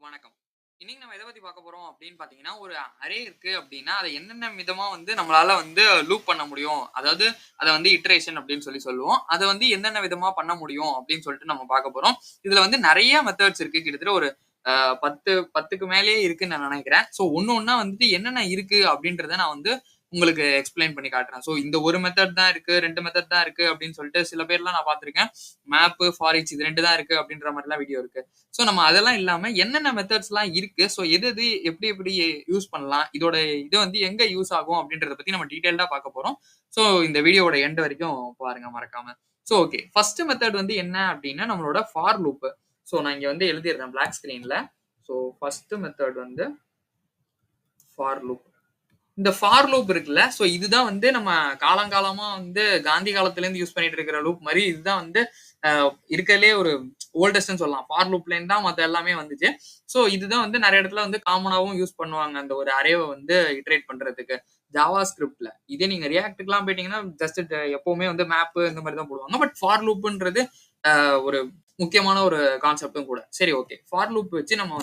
வணக்கம். இன்னைக்கு நம்ம எத பத்தி பார்க்க போறோம் அப்படின்னு பார்த்தீங்கன்னா, ஒரு அரே இருக்கு அப்படின்னா, அத என்னென்ன விதமா நம்மளால லூப் பண்ண முடியும். அதாவது அத இட்டரேஷன் அப்படின்னு சொல்லுவோம். அத என்னென்ன விதமா பண்ண முடியும் அப்படின்னு சொல்லிட்டு நம்ம பார்க்க போறோம். இதுல நெறைய மெத்தட்ஸ் இருக்கு. கிட்டத்தட்ட ஒரு 10க்கு மேலேயே இருக்குன்னு நான் நெனைக்கிறேன். ஸோ ஒண்ணு ஒண்ணா என்னென்ன இருக்கு அப்படின்றத நான் உங்களுக்கு எக்ஸ்ப்ளைன் பண்ணி காட்டுறேன். ஸோ இந்த ஒரு மெத்தட் தான் இருக்கு, 2 மெத்தட் தான் இருக்கு அப்படின்னு சொல்லிட்டு சில பேர்லாம் நான் பார்த்திருக்கேன். மேப், ஃபார் ஈச் இது 2 தான் இருக்கு அப்படின்ற மாரிலாம் வீடியோ இருக்கு. ஸோ நம்ம அதெல்லாம் இல்லாம என்னென்ன மெத்தட்ஸ்லாம் இருக்கு. ஸோ எது எது எப்படி எப்படி யூஸ் பண்ணலாம். இதோட இது எங்க யூஸ் ஆகும் அப்படின்றத பத்தி நம்ம டீடைல்டா பார்க்க போறோம். ஸோ இந்த வீடியோவோட எண்ட் வரைக்கும் பாருங்க மறக்காம. So okay. ஃபர்ஸ்ட் மெத்தட் என்ன அப்படின்னா நம்மளோட ஃபார் லூப். ஸோ நான் இங்க எழுதிடுறேன் பிளாக் ஸ்கிரீன்ல. So first method for loop. இந்த ஃபார் லூப் இருக்குல்ல. ஸோ இதுதான் நம்ம காலங்காலமா காந்தி காலத்துல இருந்து யூஸ் பண்ணிட்டு இருக்கிற லூப் மாதிரி இதுதான் இருக்கிறதுலே ஒரு ஓல்டஸ்ட்னு சொல்லலாம். ஃபார் லூப்ல இருந்து தான் மத்த எல்லாமே வந்துச்சு. ஸோ இதுதான் நிறைய இடத்துல காமனாவும் யூஸ் பண்ணுவாங்க. அந்த ஒரு அரேவை இட்டரேட் பண்றதுக்கு ஜாவா ஸ்கிரிப்ட்ல. இதே நீங்க ரியாக்ட்க்குலாம் போயிட்டீங்கன்னா ஜஸ்ட் எப்பவுமே மேப் இந்த மாதிரி தான் போடுவாங்க. பட் ஃபார் லூப்ன்றது ஒரு முக்கியமான ஒரு கான்செப்டும் கூட. சரி ஓகே. ஃபார் லூப் வச்சு நம்ம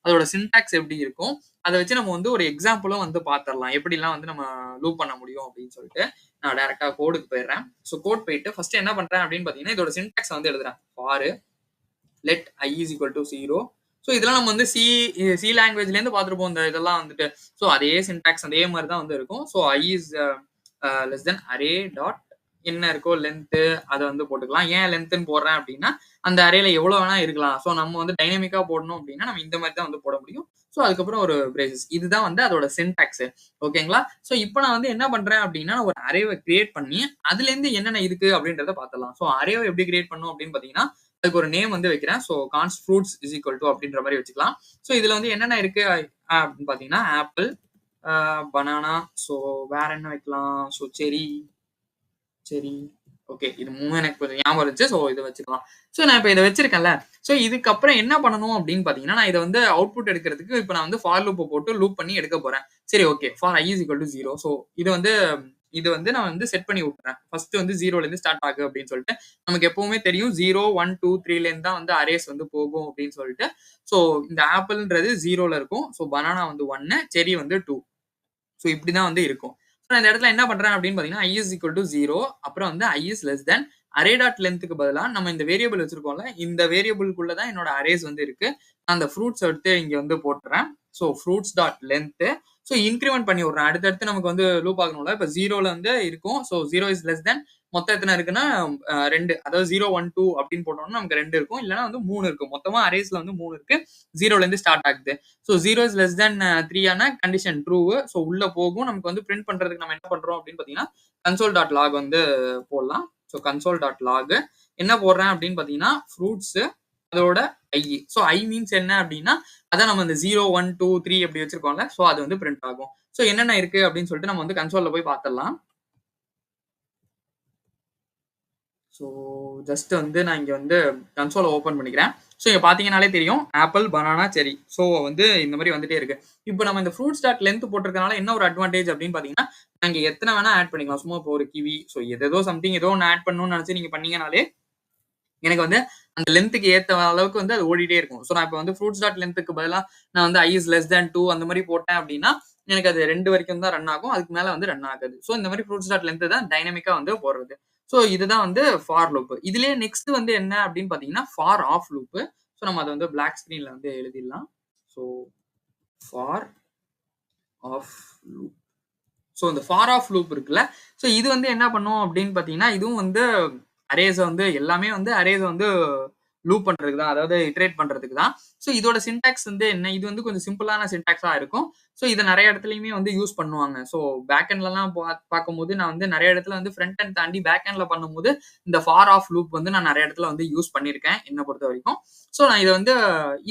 அதோட சின்டாக்ஸ் எப்படி இருக்கும், அதை வச்சு நம்ம ஒரு எக்ஸாம்பிளும் பார்த்துடலாம். எப்படிலாம் நம்ம லூப் பண்ண முடியும் அப்படின்னு சொல்லிட்டு நான் டைரக்டா கோடுக்கு போயிடுறேன். ஸோ கோட் போயிட்டு ஃபர்ஸ்ட் என்ன பண்றேன் அப்படின்னு பாத்தீங்கன்னா இதோட சின்டாக்ஸ் எழுதுறேன். For let i is equal to 0. So இதெல்லாம் நம்ம சி லாங்குவேஜ்ல இருந்து பார்த்துருப்போம். இந்த இதெல்லாம் ஸோ அதே சின்டாக்ஸ் அதே மாதிரி தான் இருக்கும். So i is less than array dot என்ன இருக்கோ லென்த் அதை போட்டுக்கலாம். ஏன் லென்த்னு போடுறேன் அப்படின்னா அந்த அரேல எவ்வளவு வேணா இருக்கலாம். ஸோ நம்ம டைனமிக்கா போடணும் அப்படின்னா நம்ம இந்த மாதிரி தான் போட முடியும். ஸோ அதுக்கப்புறம் ஒரு பிரேசஸ் இதுதான் அதோட சின்டாக்ஸ். ஓகேங்களா? ஸோ இப்போ நான் என்ன பண்றேன் அப்படின்னா ஒரு அரேவை கிரியேட் பண்ணி அதுல இருந்து என்னென்ன இருக்கு அப்படின்றத பார்த்தலாம். ஸோ அரேவை எப்படி கிரியேட் பண்ணும் அப்படின்னு பாத்தீங்கன்னா அதுக்கு ஒரு நேம் வைக்கிறேன். So கான்ஸ்ட் fruits is equal to அப்படின்ற மாதிரி வச்சுக்கலாம். ஸோ இதுல என்னென்ன இருக்கு அப்படின்னு பாத்தீங்கன்னா ஆப்பிள், பனானா, ஸோ வேற என்ன வைக்கலாம். ஸோ செரி ஓகே. இது 3 எனக்கு கொஞ்சம் ஞாபகம் இருந்துச்சு. ஸோ இதை வச்சுக்கலாம். ஸோ நான் இப்போ இதை வச்சிருக்கேன்ல. ஸோ இதுக்கப்புறம் என்ன பண்ணணும் அப்படின்னு பாத்தீங்கன்னா நான் இதை அவுட்புட் எடுக்கிறதுக்கு இப்போ நான் ஃபார் லூப்பை போட்டு லூப் பண்ணி எடுக்க போறேன். சரி okay. For i is equal to 0. So இது நான் செட் பண்ணி விட்டுறேன். ஃபர்ஸ்ட் 0ல இருந்து ஸ்டார்ட் ஆகு அப்படின்னு சொல்லிட்டு நமக்கு எப்பவுமே தெரியும் 0, 1, 2, 3ல இருந்து தான் அரேஸ் போகும் அப்படின்னு சொல்லிட்டு. ஸோ இந்த ஆப்பிள்ன்றது 0ல இருக்கும். ஸோ பனானா 1, செரி 2. ஸோ இப்படிதான் இருக்கும். இந்த இடத்துல என்ன பண்றேன் அப்படின்னு பாத்தீங்கன்னா i is equal to 0. அப்புறம் i is less than array dot லென்த்துக்கு பதிலா நம்ம இந்த வேரியபிள் வச்சிருக்கோம்ல, இந்த வேரியபிள்குள்ள தான் என்னோட அரேஸ் இருக்கு. நான் அந்த ஃப்ரூட்ஸ் எடுத்து இங்க போட்டுறேன். So fruits dot length. So increment பண்ணி விடுறேன். அடுத்தடுத்து நமக்கு லூப் ஆகணும்ல. இப்போ 0ல இருக்கும். ஸோ 0 is less than மொத்தம் எத்தனை இருக்குன்னா 2. அதாவது 0, 1, 2 அப்படின்னு போட்டோம்னா நமக்கு 2 இருக்கும். இல்லைன்னா 3 இருக்கும். மொத்தமா அரேஸ்ல 3 இருக்கு. 0ல இருந்து ஸ்டார்ட் ஆகுது. ஸோ 0 is less than 3 ஆன கண்டிஷன் ட்ரூ. ஸோ உள்ள போகும். நமக்கு பிரிண்ட் பண்றதுக்கு நம்ம என்ன பண்றோம் அப்படின்னு பாத்தீங்கன்னா கன்சோல் டாட் லாக் போடலாம். ஸோ கன்சோல் டாட் லாக் என்ன போடுறேன் அப்படின்னு பாத்தீங்கன்னா ஃப்ரூட்ஸ் அதோட i. ஸோ i மீன்ஸ் என்ன அப்படின்னா அதான் நம்ம இந்த 0, 1, 2, 3 அப்படி வச்சிருக்கோம்ல. ஸோ அது பிரிண்ட் ஆகும். ஸோ என்னென்ன இருக்கு அப்படின்னு சொல்லிட்டு நம்ம கன்சோல்ல போய் பார்த்துடலாம். ஸோ ஜஸ்ட் நான் இங்க கன்சோலை ஓப்பன் பண்ணிக்கிறேன். ஸோ இங்க பாத்தீங்கன்னாலே தெரியும் ஆப்பிள், பனானா, செரி. ஸோ இந்த மாதிரி வந்துட்டே இருக்கு. இப்போ நம்ம இந்த ஃப்ரூட்ஸ் டாட் லென்த் போட்டிருக்கனால என்ன ஒரு அட்வான்டேஜ் அப்படின்னு பாத்தீங்கன்னா நாங்க எத்தனை வேணா ஆட் பண்ணிக்கலாம். சும்மா இப்போ ஒரு கிவி ஸோ ஏதோ சம்திங் ஏதோ ஒன்று ஆட் பண்ணணும்னு நினைச்சு நீங்க பண்ணீங்கனாலே எனக்கு அந்த லென்த்துக்கு ஏத்த அளவுக்கு அது ஓடிட்டே இருக்கும். ஸோ நான் இப்போ ஃப்ரூட்ஸ் டாட் லென்த்துக்கு பதிலாக நான் i is less than 2 அந்த மாதிரி போட்டேன் அப்படின்னா எனக்கு அது 2 வரைக்கும் தான் ரன் ஆகும். அதுக்கு மேல ரன் ஆகாது. ஸோ இந்த மாதிரி ஃப்ரூட்ஸ் டாட் லென்த் தான் டைனமிக்கா போடுறது. ஸோ இதுதான் ஃபார் லூப். இதுலயே நெக்ஸ்ட் என்ன அப்படின்னு பாத்தீங்கன்னா ஃபார் ஆஃப் லூப். ஸோ நம்ம அதை பிளாக் ஸ்கிரீன்ல எழுதிடலாம். So for of loop. So இந்த ஃபார் ஆஃப் லூப் இருக்குல்ல. ஸோ இது என்ன பண்ணும் அப்படின்னு பாத்தீங்கன்னா இதுவும் அரேஸ் எல்லாமே அரேஸ் லூப் பண்றதுக்கு தான், அதாவது இட்டரேட் பண்றதுக்கு தான். ஸோ இதோட சின்டாக்ஸ் என்ன இது கொஞ்சம் சிம்பிளான சின்டாக்ஸா இருக்கும். ஸோ இதை நிறைய இடத்துலயுமே யூஸ் பண்ணுவாங்க. ஸோ பேக் எண்ட்லாம் பார்க்கும்போது நான் நிறைய இடத்துல ஃப்ரண்ட் எண்ட் தாண்டி பேக் எண்ட்ல பண்ணும்போது இந்த ஃபார் ஆஃப் லூப் நான் நிறைய இடத்துல யூஸ் பண்ணியிருக்கேன் என்னை பொறுத்த வரைக்கும். ஸோ நான்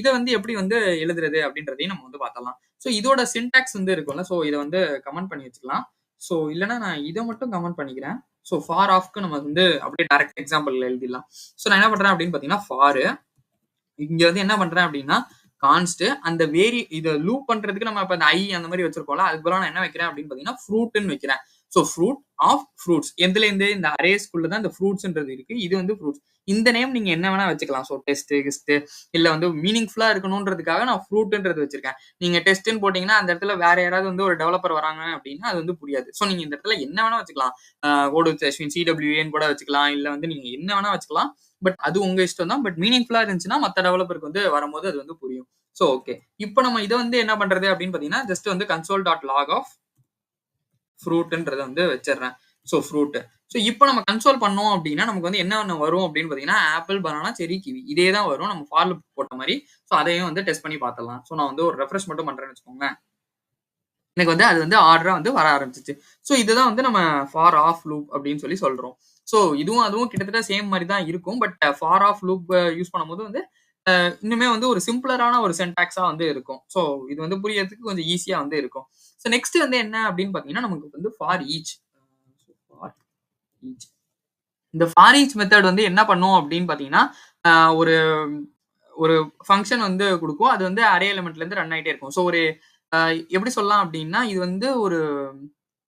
இதை எப்படி எழுதுறது அப்படின்றதையும் நம்ம பார்த்தலாம். ஸோ இதோட சின்டாக்ஸ் இருக்கும்ல. ஸோ இதை கமெண்ட் பண்ணி வச்சுக்கலாம். ஸோ இல்லைன்னா நான் இதை மட்டும் கமெண்ட் பண்ணிக்கிறேன். ஸோ ஃபார் ஆஃப்க்கு நம்ம அப்படியே டைரக்ட் எக்ஸாம்பிள் எழுதிடலாம். ஸோ நான் என்ன பண்றேன் அப்படின்னு பாத்தீங்கன்னா ஃபார் இங்க என்ன பண்றேன் அப்படின்னா கான்ஸ்ட் அந்த இதை லூப் பண்றதுக்கு நம்ம இப்ப அந்த i அந்த மாதிரி வச்சிருக்கோம்ல அதுக்கு பதிலா நான் என்ன வைக்கிறேன் அப்படின்னு பாத்தீங்கன்னா ஃப்ரூட்னு வைக்கிறேன். ஸோ ஃப்ரூட் ஆஃப் ஃப்ரூட்ஸ் எதுலேருந்து இந்த அரேஸ்க்குள்ள தான் இந்த ஃப்ரூட்ஸ்ன்றது இருக்கு. இது வந்து ஃப்ரூட்ஸ். இந்த நேம் நீங்க என்ன வேணா வச்சுக்கலாம். ஸோ டெஸ்ட், கிஸ்ட் இல்ல வந்து மீனிங்ஃபுல்லா இருக்கணும்ன்றதுக்காக நான் ஃப்ரூட்ன்றது வச்சிருக்கேன். நீங்க டெஸ்ட்ன்னு போட்டீங்கன்னா அந்த இடத்துல வேற யாராவது வந்து ஒரு டெவலப்பர் வராங்க அப்படின்னா அது வந்து புரியாது. ஸோ நீங்க இந்த இடத்துல என்ன வேணா வச்சுக்கலாம். கோட் வித் அஸ்வின் CWAன்னு கூட வச்சுக்கலாம். இல்ல வந்து நீங்க என்ன வேணா வச்சுக்கலாம். பட் அது உங்க இஷ்டம் தான். பட் மீனிங்ஃபுல்லா இருந்துச்சுன்னா மத்த டெவலப்பருக்கு வந்து வரும்போது அது வந்து புரியும். So okay. இப்போ நம்ம இத வந்து என்ன பண்றது அப்படின்னு பார்த்தீங்கன்னா, ஜஸ்ட் வந்து கன்சோல் டாட் லாக் ஆஃப் ஃப்ரூட்ன்றத வந்து வச்சிடுறேன். So fruit. ஸோ இப்போ நம்ம கன்சோல் பண்ணோம் அப்படின்னா, நமக்கு வந்து என்ன வரும் அப்படின்னு பார்த்தீங்கன்னா, ஆப்பிள், பனானா, செர்ரி, கிவி இதே தான் வரும். நம்ம ஃபார் லூப் போட்ட மாரி. ஸோ அதையும் வந்து டெஸ்ட் பண்ணி பார்த்துடலாம். ஸோ நான் வந்து ஒரு ரெஃப்ரெஷ் மட்டும் பண்றேன்னு வச்சுக்கோங்களேன். எனக்கு வந்து அது வந்து ஆர்டரா வந்து வர ஆரம்பிச்சுச்சு. ஸோ இதுதான் வந்து நம்ம ஃபார் ஆஃப் லூப் அப்படின்னு சொல்லி சொல்றோம். ஸோ இதுவும் அதுவும் கிட்டத்தட்ட சேம் மாரி தான் இருக்கும். But for of loop use பண்ணும்போது வந்து இன்னுமே வந்து ஒரு சிம்பிளரான ஒரு சின்டாக்ஸா வந்து இருக்கும். ஸோ இது வந்து புரியறதுக்கு கொஞ்சம் ஈஸியா வந்து இருக்கும். ஸோ நெக்ஸ்ட் வந்து என்ன அப்படின்னு பார்த்தீங்கன்னா, நமக்கு வந்து ஃபார் ஈச். For each. இந்த ஃபார் ஈச் மெத்தட் வந்து என்ன பண்ணும் அப்படின்னு பார்த்தீங்கன்னா, ஒரு ஒரு ஃபங்ஷன் வந்து குடுக்கும். அது வந்து அரே எலிமெண்ட்ல இருந்து ரன் ஆயிட்டே இருக்கும். ஸோ ஒரு அ எப்படி சொல்லலாம் அப்படின்னா, இது வந்து ஒரு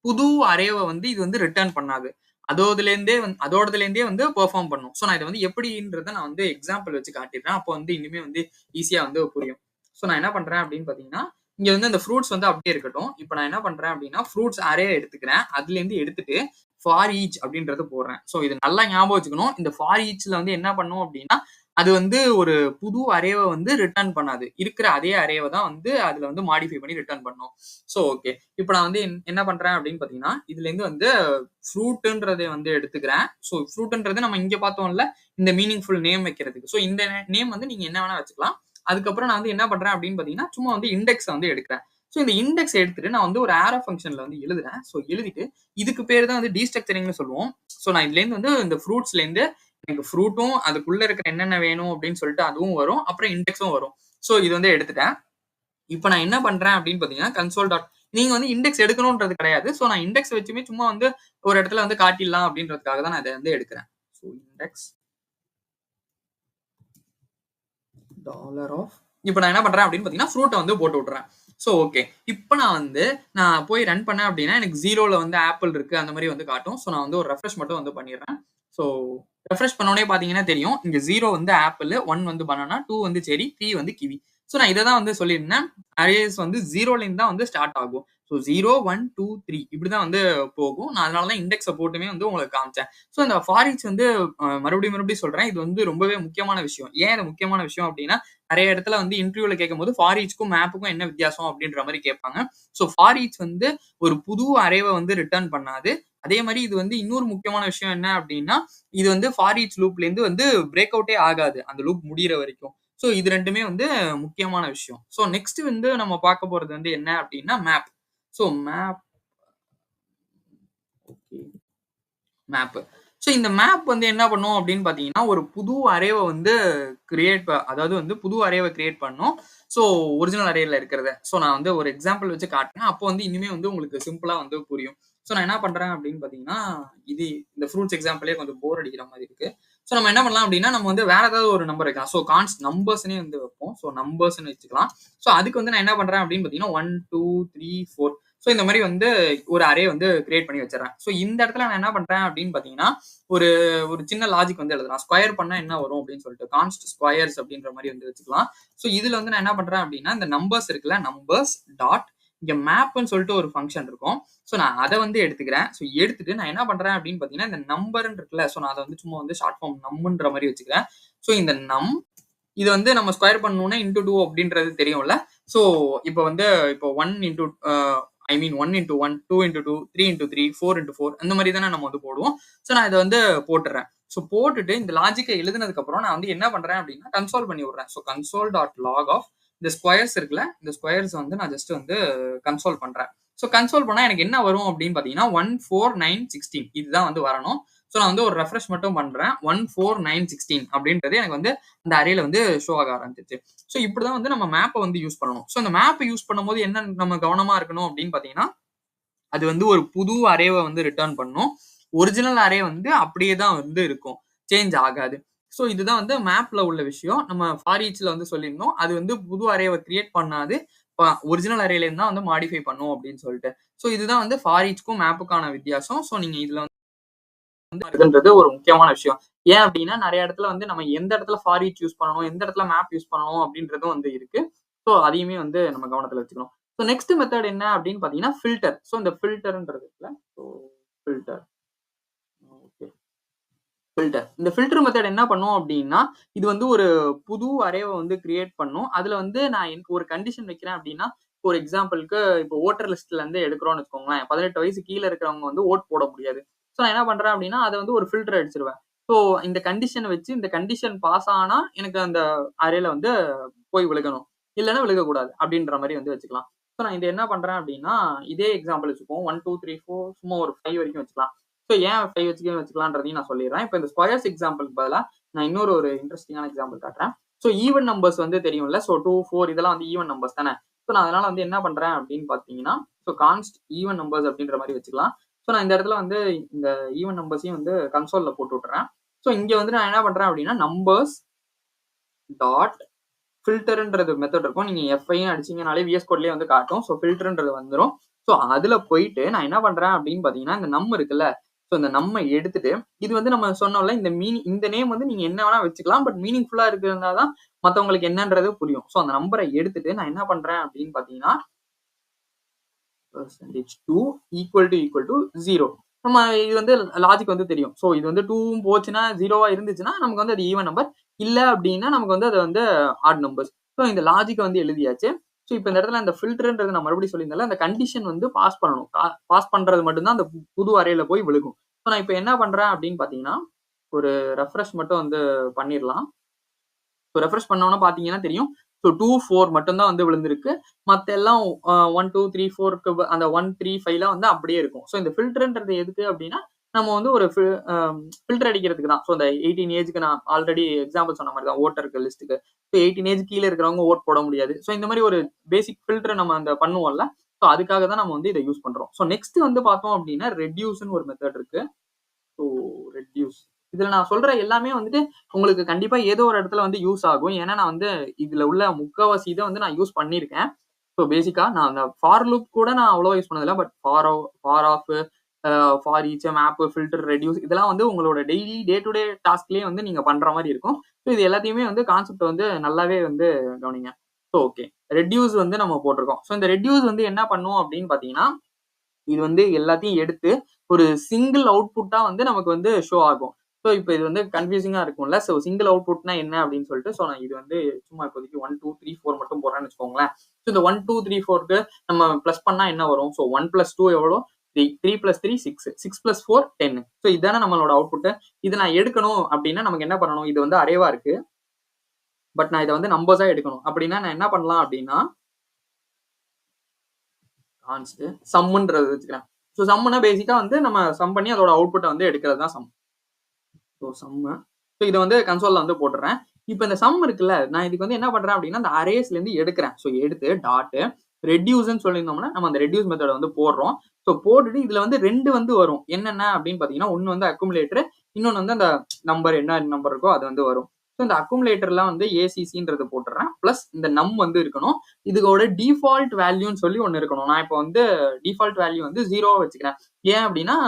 புது அரேவ வந்து இது வந்து ரிட்டர்ன் பண்ணாது. அதோடதுலேருந்தே வந்து பெர்ஃபார்ம் பண்ணும். ஸோ நான் இத வந்து எப்படின்றத நான் வந்து எக்ஸாம்பிள் வச்சு காட்டிடுறேன். அப்போ வந்து இனிமே வந்து ஈஸியா வந்து புரியும். ஸோ நான் என்ன பண்றேன் அப்படின்னு பார்த்தீங்கன்னா, இங்க வந்து அந்த ஃப்ரூட்ஸ் வந்து அப்படியே இருக்கட்டும். இப்ப நான் என்ன பண்றேன் அப்படின்னா, ஃப்ரூட்ஸ் அரே எடுத்துக்கிறேன். அதுலேருந்து எடுத்துட்டு ஃபார் ஈச் அப்படின்றத போடுறேன். ஸோ இது நல்லா ஞாபகம் வச்சுக்கணும். இந்த ஃபார் ஈச்ல வந்து என்ன பண்ணும் அப்படின்னா, அது வந்து ஒரு புது அரேவ வந்து ரிட்டர்ன் பண்ணாது. இருக்கிற அதே அரேவ தான் வந்து அதுல வந்து மாடிஃபை பண்ணி ரிட்டர்ன் பண்ணும். So okay. இப்ப நான் வந்து என்ன பண்றேன் அப்படின்னு பார்த்தீங்கன்னா, இதுலேருந்து வந்து ஃப்ரூட்ன்றத வந்து எடுத்துக்கிறேன். ஸோ ஃப்ரூட்ன்றது நம்ம இங்க பார்த்தோம்ல, இந்த மீனிங்ஃபுல் நேம் வைக்கிறதுக்கு. ஸோ இந்த நேம் வந்து நீங்க என்ன வேணா வச்சுக்கலாம். அதுக்கப்புறம் நான் வந்து என்ன பண்றேன் அப்படின்னு பார்த்தீங்கன்னா, சும்மா வந்து இண்டெக்ஸ வந்து எடுக்கிறேன். ஸோ இந்த இண்டெக்ஸ் எடுத்துட்டு நான் வந்து ஒரு ஆரோ ஃபங்ஷன்ல வந்து எழுதுறேன். ஸோ எழுதிட்டு இதுக்கு பேரு தான் வந்து டீஸ்ட்ரக்சரிங்ன்னு சொல்லுவோம். ஸோ நான் இதுலேருந்து வந்து இந்த ஃப்ரூட்ஸ்லேருந்து எனக்கு ஃப்ரூட்டும் அதுக்குள்ள இருக்கிற என்னென்ன வேணும் அப்படின்னு சொல்லிட்டு அதுவும் வரும். அப்புறம் இண்டெக்ஸும் வரும். ஸோ இது வந்து எடுத்துட்டேன். இப்ப நான் என்ன பண்றேன் அப்படின்னு பார்த்தீங்கன்னா, கன்சோல் டாட் நீங்க வந்து இண்டெக்ஸ் எடுக்கணும்ன்றது கிடையாது. ஸோ நான் இண்டெக்ஸ் வச்சுமே சும்மா வந்து ஒரு இடத்துல வந்து காட்டிடலாம் அப்படின்றதுக்காக தான் நான் இத வந்து எடுக்கிறேன். ஸோ இண்டெக்ஸ் டாலர் ஆஃப் இப்ப நான் என்ன பண்றேன் அப்படின்னு பார்த்தீங்கன்னா, ஃப்ரூட்ட வந்து போட்டு விட்டுறேன். So okay. இப்ப நான் போய் ரன் பண்ணேன் அப்படின்னா, எனக்கு 0ல வந்து ஆப்பிள் இருக்கு. அந்த மாரி வந்து காட்டும். ஸோ நான் வந்து ஒரு ரெஃப்ரெஷ் மட்டும் வந்து பண்ணிடுறேன். ஸோ ரெஃப்ரெஷ் பண்ணோனே பார்த்தீங்கன்னா தெரியும். இங்க 0 வந்து ஆப்பிள், 1 வந்து பனானா, 2 வந்து செர்ரி, 3 வந்து கிவி. ஸோ நான் இத தான் வந்து சொல்லியிருந்தேன். அரேஸ் வந்து 0லேருந்து தான் வந்து ஸ்டார்ட் ஆகும். ஸோ 0, 1, 2, 3 இப்படிதான் வந்து போகும். நான் அதனால தான் இண்டெக்ஸ போட்டுமே வந்து உங்களுக்கு காமிச்சேன். ஸோ இந்த ஃபார் ஈச் வந்து மறுபடியும் சொல்றேன். இது வந்து ரொம்பவே முக்கியமான விஷயம். ஏன் இது முக்கியமான விஷயம் அப்படின்னா, நெறைய இடத்துல வந்து இன்டர்வியூல கேட்கும்போது ஃபார் ஈச்க்கும் மேப்புக்கும் என்ன வித்தியாசம் அப்படின்ற மாரி கேட்பாங்க. ஸோ ஃபார் ஈச் வந்து ஒரு புது அரேவ வந்து ரிட்டர்ன் பண்ணாது. அதே மாரி இது வந்து இன்னொரு முக்கியமான விஷயம் என்ன அப்படின்னா, இது வந்து ஃபார் ஈச் லூப்லேருந்து வந்து பிரேக் அவுட்டே ஆகாது. அந்த லூப் முடியிற வரைக்கும். ஸோ இது 2மே வந்து முக்கியமான விஷயம். ஸோ நெக்ஸ்ட் வந்து நம்ம பார்க்க போறது வந்து என்ன அப்படின்னா map. So okay. Map. So இந்த மேப் வந்து என்ன பண்ணும் அப்படின்னு பார்த்தீங்கன்னா, ஒரு புது அரேவ வந்து அதாவது வந்து புது அரேவ கிரியேட் பண்ணும். ஸோ ஒரிஜினல் அரேல இருக்கிறத. ஸோ நான் வந்து ஒரு எக்ஸாம்பிள் வச்சு காட்டுறேன். அப்போ வந்து இனிமே வந்து உங்களுக்கு சிம்பிளா வந்து புரியும். ஸோ நான் என்ன பண்றேன் அப்படின்னு பார்த்தீங்கன்னா, இது இந்த ஃப்ரூட்ஸ் எக்ஸாம்பிளே கொஞ்சம் போர் அடிக்கிற மாரி இருக்கு. ஸோ நம்ம என்ன பண்ணலாம் அப்படின்னா, நம்ம வந்து வேற ஏதாவது ஒரு நம்பர் வைக்கலாம். ஸோ நம்பர்ஸ்ன்னே வந்து வைப்போம். ஸோ நம்பர்ஸ்ன்னு வச்சுக்கலாம். ஸோ அதுக்கு வந்து நான் என்ன பண்றேன் அப்படின்னு பார்த்தீங்கன்னா, 1, 2, 3, 4 ஸோ இந்த மாரி வந்து ஒரு அரே வந்து கிரியேட் பண்ணி வச்சுர்றேன். ஸோ இந்த இடத்துல நான் என்ன பண்றேன் அப்படின்னு பார்த்தீங்கன்னா, ஒரு ஒரு சின்ன லாஜிக் வந்து எழுதலாம். ஸ்கொயர் பண்ணா என்ன வரும் அப்படின்னு சொல்லிட்டு, கான்ஸ்ட் ஸ்கொயர்ஸ் அப்படின்ற மாரி வந்து வச்சுக்கலாம். ஸோ இதுல வந்து நான் என்ன பண்றேன் அப்படின்னா, இந்த நம்பர்ஸ் இருக்குல்ல, நம்பர்ஸ் டாட் இங்க மேப்ன்னு சொல்லிட்டு ஒரு ஃபங்ஷன் இருக்கும். ஸோ நான் அத வந்து எடுத்துக்கிறேன். ஸோ எடுத்துட்டு நான் என்ன பண்றேன் அப்படின்னு பார்த்தீங்கன்னா, இந்த நம்பர்ன்னு இருக்குல்ல, ஸோ நான் அத வந்து சும்மா வந்து ஷார்ட் ஃபார்ம் நம்ன்ற மாரி வச்சுக்கிறேன். ஸோ இந்த இது வந்து நம்ம ஸ்கொயர் பண்ணணும்னா இன்டூ 2 அப்படின்றது தெரியும்ல. ஸோ இப்போ 1 இன்டூ ஐ மீன் 1 இன்டூ 1, 2 இன்டூ 2, 3 இன்டூ 3, 4 இன்டூ 4 அந்த மாரி தானே நம்ம வந்து போடுவோம். ஸோ நான் இத வந்து போட்டுறேன். ஸோ போட்டுட்டு இந்த லாஜிக்க எழுதுனதுக்கு அப்புறம் நான் வந்து என்ன பண்றேன் அப்படின்னா, கன்சோல் பண்ணி விடுறேன். So console dot log of இந்த ஸ்கொயர்ஸ் இருக்குல்ல, இந்த ஸ்கொயர்ஸ் வந்து நான் ஜஸ்ட் வந்து கன்சோல் பண்றேன். ஸோ கன்சோல் பண்ணா எனக்கு என்ன வரும் அப்படின்னு பார்த்தீங்கன்னா, 1, 4, 9, 16 இதுதான் வந்து வரணும். ஸோ நான் வந்து ஒரு ரெஃப்ரெஷ் மட்டும் பண்றேன். 1, 4, 9, 16 அப்படின்றது எனக்கு வந்து அந்த அரேல வந்து ஷோ ஆக ஆரம்பிச்சிருச்சு. ஸோ இப்படிதான் வந்து நம்ம மேப்ப வந்து யூஸ் பண்ணணும். ஸோ அந்த மேப்ப யூஸ் பண்ணும்போது என்ன நம்ம கவனமா இருக்கணும் அப்படின்னு பார்த்தீங்கன்னா, அது வந்து ஒரு புது அரேவ வந்து ரிட்டர்ன் பண்ணும். ஒரிஜினல் அரே வந்து அப்படியே தான் வந்து இருக்கும். சேஞ்ச் ஆகாது. ஸோ இதுதான் வந்து மேப்ல உள்ள விஷயம். நம்ம ஃபார் ஈச்ல வந்து சொல்லியிருந்தோம். அது வந்து புது அரேவ கிரியேட் பண்ணாது. ஒரிஜினல் அரேல இருந்து தான் வந்து மாடிஃபை பண்ணும் அப்படின்னு சொல்லிட்டு. ஸோ இதுதான் வந்து ஃபார் ஈச்க்கும் மேப்புக்கான வித்தியாசம். ஸோ நீங்க இதுல இருக்குன்றது ஒரு முக்கியமான விஷயம். ஏன் அப்படின்னா நெறைய இடத்துல வந்து நம்ம எந்த இடத்துல ஃபார் ஈச் யூஸ் பண்ணணும், எந்த இடத்துல மேப் யூஸ் பண்ணணும் அப்படின்றதும் வந்து இருக்கு. ஸோ அதையுமே வந்து நம்ம கவனத்துல வச்சுக்கணும். ஸோ நெக்ஸ்ட் மெத்தட் என்ன அப்படின்னு பார்த்தீங்கன்னா ஃபில்டர். ஸோ இந்த ஃபில்டர்ன்றது இருக்குல்ல. So filter. ஓகே. ஃபில்டர். இந்த ஃபில்டர் மெத்தட் என்ன பண்ணும் அப்படின்னா, இது வந்து ஒரு புது அரேவ வந்து கிரியேட் பண்ணும். அதுல வந்து நான் எனக்கு ஒரு கண்டிஷன் வைக்கிறேன் அப்படின்னா, ஒரு எக்ஸாம்பிள்க்கு இப்போ வோட்டர் லிஸ்ட்ல இருந்து எடுக்கிறோம்னு வச்சுக்கோங்களேன். 18 வயசு கீழ இருக்கிறவங்க வந்து வோட் போட முடியாது. ஸோ நான் என்ன பண்றேன் அப்படின்னா, அத வந்து ஒரு ஃபில்டர் அடிச்சுருவேன். ஸோ இந்த கண்டிஷன வச்சு இந்த கண்டிஷன் பாஸ் ஆனா எனக்கு அந்த அரேல வந்து போய் விழுகணும். இல்லன்னா விழுகக்கூடாது அப்படின்ற மாரி வந்து வச்சுக்கலாம். ஸோ நான் இத என்ன பண்றேன் அப்படின்னா, இதே எக்ஸாம்பிள் வச்சுக்குவோம். 1, 2, 3, 4 சும்மா ஒரு 5 வரைக்கும் வச்சுக்கலாம். ஸோ ஏன் 5 வச்சுக்கலான்றதையும் நான் சொல்லிடுறேன். இப்ப இந்த ஸ்கொயர்ஸ் எக்ஸாம்பிள்க்கு பதிலா நான் இன்னொரு ஒரு இன்ட்ரஸ்டிங்கான எக்ஸாம்பிள் காட்டுறேன். ஸோ ஈவன் நம்பர்ஸ் வந்து தெரியும்ல. ஸோ 2, 4 இதெல்லாம் வந்து ஈவன் நம்பர்ஸ் தானே. ஸோ நான் அதனால வந்து என்ன பண்றேன் அப்படின்னு பார்த்தீங்கன்னா, ஸோ கான்ஸ்ட் ஈவன் நம்பர்ஸ் அப்படின்ற மாரி வச்சுக்கலாம். ஸோ நான் இந்த இடத்துல வந்து இந்த ஈவன் நம்பர்ஸையும் வந்து கன்சோல்ல போட்டு விட்டுறேன். ஸோ இங்க வந்து நான் என்ன பண்றேன் அப்படின்னா, நம்பர்ஸ் டாட் ஃபில்டர்ன்றது மெத்தட் இருக்கும். நீங்க எஃப்ஐன்னு அடிச்சீங்கனாலே விஎஸ் கோட்லயே வந்து காட்டும். ஸோ ஃபில்டர்ன்றது வந்துரும். ஸோ அதுல போயிட்டு நான் என்ன பண்றேன் அப்படின்னு பார்த்தீங்கன்னா, இந்த நம் இருக்குல்ல. ஸோ இந்த நம்ம எடுத்துட்டு, இது வந்து நம்ம சொன்னோம்ல, இந்த நேம் வந்து நீங்க என்ன வேணா வச்சுக்கலாம். பட் மீனிங்ஃபுல்லா இருக்கிறதா தான் மத்தவங்களுக்கு என்னன்றது புரியும். ஸோ அந்த நம்பர எடுத்துட்டு நான் என்ன பண்றேன் அப்படின்னு பார்த்தீங்கன்னா, %2 ஈக்குவல் டு 0. நம்ம இது வந்து லாஜிக் வந்து தெரியும். ஸோ இது வந்து 2வும் போச்சுன்னா 0வா இருந்துச்சுன்னா நமக்கு வந்து அது ஈவன் நம்பர். இல்ல அப்படின்னா நமக்கு வந்து அது வந்து ஆட் நம்பர்ஸ். ஸோ இந்த லாஜிக்க வந்து எழுதியாச்சு. ஸோ இப்ப இந்த இடத்துல அந்த ஃபில்டர்ன்றது நான் மறுபடியும் சொல்லியிருந்தேன்ல, அந்த கண்டிஷன் வந்து பாஸ் பண்ணணும். பாஸ் பண்றது மட்டும் தான் அந்த புது அரேல போய் விழுகும். ஸோ நான் இப்ப என்ன பண்றேன் அப்படின்னு பார்த்தீங்கன்னா, ஒரு ரெஃப்ரெஷ் மட்டும் வந்து பண்ணிரலாம். ஸோ ரெஃப்ரெஷ் பண்ணோம்னா பார்த்தீங்கன்னா தெரியும். ஸோ 2, 4 மட்டும் தான் வந்து விழுந்திருக்கு. மத்த எல்லாம் 1, 2, 3, 4க்கு அந்த 1, 3, 5லாம் வந்து அப்படியே இருக்கும். ஸோ இந்த ஃபில்டர்ன்றது எதுக்கு அப்படின்னா, நம்ம வந்து ஒரு ஃபில்டர் அடிக்கிறதுக்கு தான். ஸோ இந்த 18 ஏஜ்க்கு நான் ஆல்ரெடி எக்ஸாம்பிள் சொன்ன மாரி தான் வோட்டருக்கு லிஸ்ட்டுக்கு. ஸோ 18 ஏஜ் கீழ இருக்கிறவங்க வோட் போட முடியாது. ஸோ இந்த மாரி ஒரு பேசிக் ஃபில்டர் நம்ம அந்த பண்ணுவோம்ல. ஸோ அதுக்காக தான் நம்ம வந்து இத யூஸ் பண்றோம். ஸோ நெக்ஸ்ட் வந்து பார்த்தோம் அப்படின்னா, ரெட்யூஸ்ன்னு ஒரு மெத்தட் இருக்கு. So reduce. இதுல நான் சொல்ற எல்லாமே வந்துட்டு உங்களுக்கு கண்டிப்பா ஏதோ ஒரு இடத்துல வந்து யூஸ் ஆகும். ஏன்னா நான் வந்து இதுல உள்ள முக்காவாசி இத வந்து நான் யூஸ் பண்ணியிருக்கேன். ஸோ பேசிக்கா நான் அந்த ஃபார் லூப் கூட நான் அவ்வளவா யூஸ் பண்ணதில்ல. But for of, for each, map, filter, reduce இதெல்லாம் வந்து உங்களோட டெய்லி டே டு டே டாஸ்க்லயே வந்து நீங்க பண்ற மாரி இருக்கும். ஸோ இது எல்லாத்தையுமே வந்து கான்செப்ட் வந்து நல்லாவே வந்து கவனிங்க. So okay. ரெட்யூஸ் வந்து நம்ம போட்டிருக்கோம். ஸோ இந்த ரெட்யூஸ் வந்து என்ன பண்ணும் அப்படின்னு பார்த்தீங்கன்னா, இது வந்து எல்லாத்தையும் எடுத்து ஒரு சிங்கிள் அவுட்புட்டா வந்து நமக்கு வந்து ஷோ ஆகும். ஸோ இப்ப இது வந்து கன்ஃப்யூசிங்கா இருக்கும்ல. ஸோ சிங்கிள் அவுட்புட்னா என்ன அப்படின்னு சொல்லிட்டு, ஸோ நான் இது வந்து சும்மா இப்போதைக்கு 1, 2, 3, 4 மட்டும் போடுறேன்னு வச்சுக்கோங்களேன். ஸோ இந்த 1, 2, 3, 4க்கு நம்ம பிளஸ் பண்ணா என்ன வரும்? ஸோ 1 + 2 எவ்வளோ? 3, 3 + 3 6, 6 + 4 10. ஸோ இதானே நம்மளோட அவுட்புட். இத நான் எடுக்கணும் அப்படின்னா நமக்கு என்ன பண்ணணும்? இது வந்து அரேவா இருக்கு. பட் நான் இத வந்து நம்பர்ஸா எடுக்கணும். அப்படின்னா நான் என்ன பண்ணலாம் அப்படின்னா, கான்ஸ்ட் சம்ன்றது வச்சுக்கிறேன். ஸோ சம்னா பேசிக்கா வந்து நம்ம சம் பண்ணி அதோட அவுட்புட்ட வந்து எடுக்கிறது தான் சம். ஸோ சம்மு. ஸோ இத வந்து கன்சோல்ல வந்து போட்டுறேன். இப்ப இந்த சம் இருக்குல்ல, நான் இதுக்கு வந்து என்ன பண்றேன் அப்படின்னா, அந்த அரேஸ்ல இருந்து எடுக்கிறேன். ஸோ எடுத்து டாட் ரெட்யூஸ்ன்னு சொல்லியிருந்தோம்னா, நம்ம அந்த ரெட்யூஸ் மெத்தட வந்து போடுறோம். ஸோ போட்டுட்டு இதுல வந்து 2 வந்து வரும். என்னென்ன அப்படின்னு பார்த்தீங்கன்னா, ஒண்ணு வந்து அக்குமுலேட்டர், இன்னொன்னு வந்து அந்த நம்பர் என்ன நம்பர் இருக்கோ அது வந்து வரும். ஸோ இந்த அக்குமுலேட்டர்லாம் வந்து ஏசிசின்றது போட்டுறேன். பிளஸ் இந்த நம் வந்து இருக்கணும். இதோட டிஃபால்ட் வேல்யூன்னு சொல்லி ஒண்ணு இருக்கணும். நான் இப்போ வந்து டிஃபால்ட் வேல்யூ வந்து 0வா வச்சுக்கிறேன். ஏன் அப்படின்னா,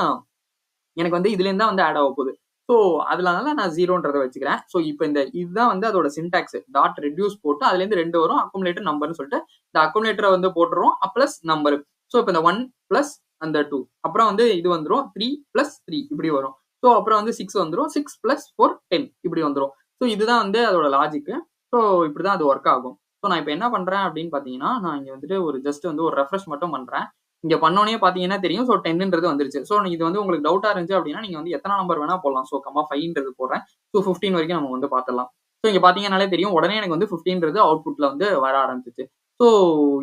எனக்கு வந்து இதுலேருந்து தான் வந்து ஆட் ஆக போகுது. ஸோ அதனால நான் 0ன்றத வச்சுக்கிறேன். ஸோ இப்ப இதுதான் வந்து அதோட சின்டாக்ஸ். டாட் ரெட்யூஸ் போட்டு அதுலேருந்து 2 வரும். அக்குமுலேட்டர் நம்பர்ன்னு சொல்லிட்டு இந்த அக்குமுலேட்டர வந்து போட்டுருவோம். Plus number. ஸோ இப்ப இந்த 1 பிளஸ் அந்த 2. அப்புறம் வந்து இது வந்துரும். 3 பிளஸ் 3 இப்படி வரும். ஸோ அப்புறம் வந்து 6 வந்துரும். 6 பிளஸ் 4 10 இப்படி வந்துரும். ஸோ இதுதான் வந்து அதோட லாஜிக். ஸோ இப்படிதான் அது ஒர்க் ஆகும். ஸோ நான் இப்ப என்ன பண்றேன் அப்படின்னு பார்த்தீங்கன்னா, நான் இங்க வந்துட்டு ஒரு ஜஸ்ட் வந்து ஒரு ரெஃப்ரெஷ் மட்டும் பண்றேன். இங்க பண்ணோனே பார்த்தீங்கன்னா தெரியும். ஸோ 10ன்றது வந்துருச்சு. ஸோ இது வந்து உங்களுக்கு டவுட்டா இருந்துச்சு அப்படின்னா, நீங்க வந்து எத்தன நம்பர் வேணா போடலாம். ஸோ 5ன்றது போடுறேன். ஸோ 15 வரைக்கும் நம்ம வந்து பார்த்துடலாம். ஸோ இங்க பார்த்தீங்கன்னாலே தெரியும். உடனே எனக்கு வந்து 15ன்றது அவுட்புட்ல வந்து வர ஆரம்பிச்சுச்சு. ஸோ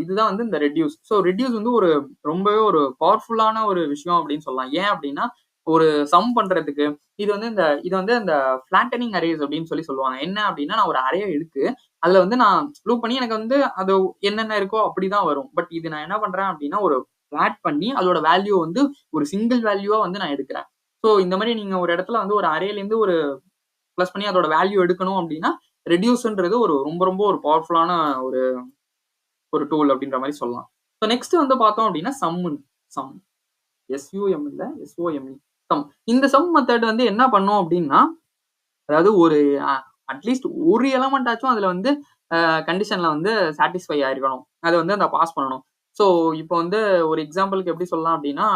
இதுதான் வந்து இந்த ரெட்யூஸ். ஸோ ரெட்யூஸ் வந்து ஒரு ரொம்பவே ஒரு பவர்ஃபுல்லான ஒரு விஷயம் அப்படின்னு சொல்லலாம். ஏன் அப்படின்னா, ஒரு சம் பண்றதுக்கு இது வந்து அந்த ஃப்ளாட்டனிங் அரேஸ் அப்படின்னு சொல்லுவாங்க. என்ன அப்படின்னா, நான் ஒரு அரே எடுத்து அதுல வந்து நான் லூப் பண்ணி எனக்கு வந்து அது என்னென்ன இருக்கோ அப்படிதான் வரும். பட் இது நான் என்ன பண்றேன் அப்படின்னா, ஒரு ஃபிளாட் பண்ணி அதோட வேல்யூ வந்து ஒரு சிங்கிள் வேல்யூவா வந்து நான் எடுக்கிறேன். ஸோ இந்த மாதிரி நீங்க ஒரு இடத்துல வந்து ஒரு அரேல இருந்து ஒரு பிளஸ் பண்ணி அதோட வேல்யூ எடுக்கணும் அப்படின்னா, ரெட்யூஸ்ன்றது ஒரு ரொம்ப ரொம்ப ஒரு பவர்ஃபுல்லான ஒரு ஒரு டூல் அப்படின்ற மாதிரி சொல்லலாம். ஸோ நெக்ஸ்ட் வந்து பார்த்தோம் அப்படின்னா சம் எஸ்யூஎம் இல்ல எஸ்ஓஎம்இ சம். இந்த சம் மெத்தட் வந்து என்ன பண்ணும் அப்படின்னா, அதாவது ஒரு அட்லீஸ்ட் ஒரு எலமெண்ட் ஆச்சும் அதுல வந்து கண்டிஷன்ல வந்து சாட்டிஸ்ஃபை ஆயிருக்கணும். அத வந்து அந்த பாஸ் பண்ணணும். ஸோ இப்போ வந்து ஒரு எக்ஸாம்பிள்க்கு எப்படி சொல்லலாம் அப்படின்னா,